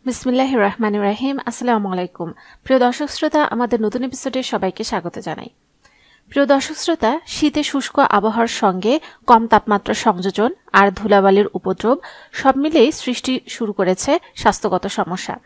বিসমিল্লাহির রহমানির রহিম। আসসালামু আলাইকুম। প্রিয় দর্শক শ্রোতা, আমাদের নতুন এপিসোডে সবাইকে স্বাগত জানাই। প্রিয় দর্শক শ্রোতা, শীতে শুষ্ক আবহাওয়ার সঙ্গে কম তাপমাত্রার সংযোজন আর ধুলাবালির উপদ্রব সব মিলিয়ে সৃষ্টি শুরু করেছে স্বাস্থ্যগত সমস্যা।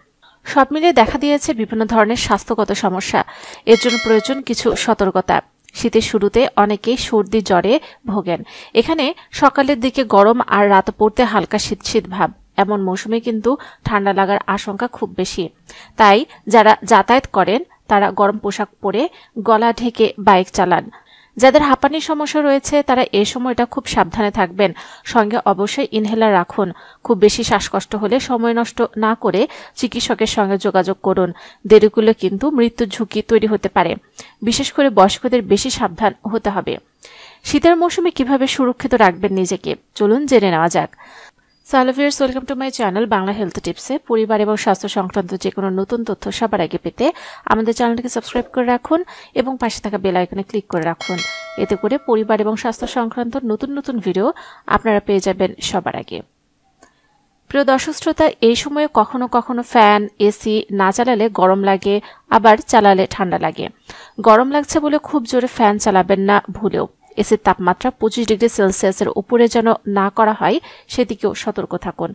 সব মিলিয়ে দেখা দিয়েছে বিভিন্ন ধরনের স্বাস্থ্যগত সমস্যা। এর জন্য প্রয়োজন কিছু সতর্কতা। শীতের শুরুতে অনেকেই সর্দি জ্বরে ভোগেন। এখানে সকালের দিকে গরম আর রাত পড়তে হালকা শীত শীত ভাব। এমন মৌসুমে কিন্তু ঠান্ডা লাগার আশঙ্কা খুব বেশি। তাই যারা যাতায়াত করেন তারা গরম পোশাক পরে গলা ঢেকে বাইক চালান। যাদের হাঁপানির সমস্যা রয়েছে তারা এই সময়টা খুব সাবধানে থাকবেন। সঙ্গে অবশ্যই ইনহেলার রাখুন। খুব বেশি শ্বাসকষ্ট হলে সময় নষ্ট না করে চিকিৎসকের সঙ্গে যোগাযোগ করুন। দেরি করলে কিন্তু মৃত্যুর ঝুঁকি তৈরি হতে পারে। বিশেষ করে বয়স্কদের বেশি সাবধান হতে হবে। শীতের মৌসুমে কিভাবে সুরক্ষিত রাখবেন নিজেকে, চলুন জেনে নেওয়া যাক। Hello viewers, welcome to my channel Bangla health টিপসে। পরিবার এবং স্বাস্থ্য সংক্রান্ত যে কোনো নতুন তথ্য সবার আগে পেতে আমাদের চ্যানেলটিকে সাবস্ক্রাইব করে রাখুন এবং পাশে থাকা বেল আইকনে ক্লিক করে রাখুন। এতে করে পরিবার এবং স্বাস্থ্য সংক্রান্ত নতুন নতুন ভিডিও আপনারা পেয়ে যাবেন সবার আগে। প্রিয় দর্শক শ্রোতা, এই সময়ে কখনো কখনো ফ্যান এসি না চালালে গরম লাগে, আবার চালালে ঠান্ডা লাগে। গরম লাগছে বলে খুব জোরে ফ্যান চালাবেন না ভুলেও। এসির তাপমাত্রা 25 ডিগ্রি সেলসিয়াসের উপরে যেন না করা হয় সেদিকেও সতর্ক থাকুন।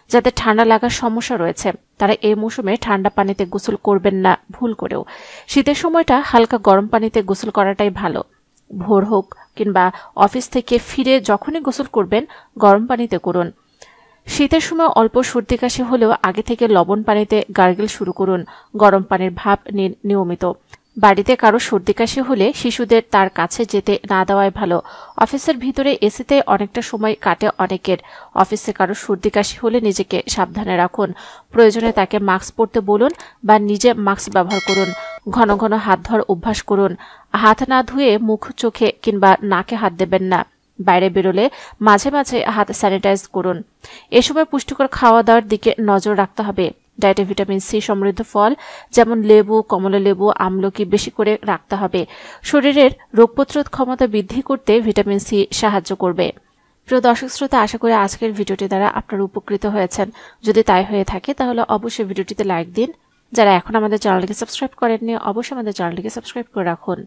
যাদের ঠান্ডা লাগার সমস্যা রয়েছে তারা এই মৌসুমে ঠান্ডা পানিতে গোসল করবেন না ভুল করেও। শীতের সময়টা হালকা গরম পানিতে গোসল করাটাই ভালো। ভোর হোক কিংবা অফিস থেকে ফিরে যখনই গোসল করবেন গরম পানিতে করুন। শীতের সময় অল্প সর্দি কাশি হলেও আগে থেকে লবণ পানিতে গার্গেল শুরু করুন। গরম পানির ভাপ নিন নিয়মিত। বাড়িতে কারো সর্দি কাশি হলে শিশুদের তার কাছে যেতে না দেওয়াই ভালো। অফিসের ভিতরে এসিতে অনেকটা সময় কাটে অনেকের। অফিসে কারো সর্দি কাশি হলে নিজেকে সাবধানে রাখুন। প্রয়োজনে তাকে মাস্ক পরতে বলুন বা নিজে মাস্ক ব্যবহার করুন। ঘন ঘন হাত ধোয়ার অভ্যাস করুন। হাত না ধুয়ে মুখ, চোখে কিংবা নাকে হাত দেবেন না। বাইরে বেরোলে মাঝে মাঝে হাত স্যানিটাইজ করুন। এ সময় পুষ্টিকর খাওয়া দাওয়ার দিকে নজর রাখতে হবে। ডায়েটে ভিটামিন সি সমৃদ্ধ ফল যেমন লেবু, কমলা লেবু, আমলকি বেশি করে রাখতে হবে। শরীরের রোগ প্রতিরোধ ক্ষমতা বৃদ্ধি করতে ভিটামিন সি সাহায্য করবে। প্রিয় দর্শক শ্রোতা, আশা করি আজকের ভিডিওটি দ্বারা আপনারা উপকৃত হয়েছেন। যদি তাই হয়ে থাকে তাহলে অবশ্যই ভিডিওটিতে লাইক দিন। যারা এখন আমাদের চ্যানেলটিকে সাবস্ক্রাইব করেননি অবশ্যই আমাদের চ্যানেলটিকে সাবস্ক্রাইব করে রাখুন।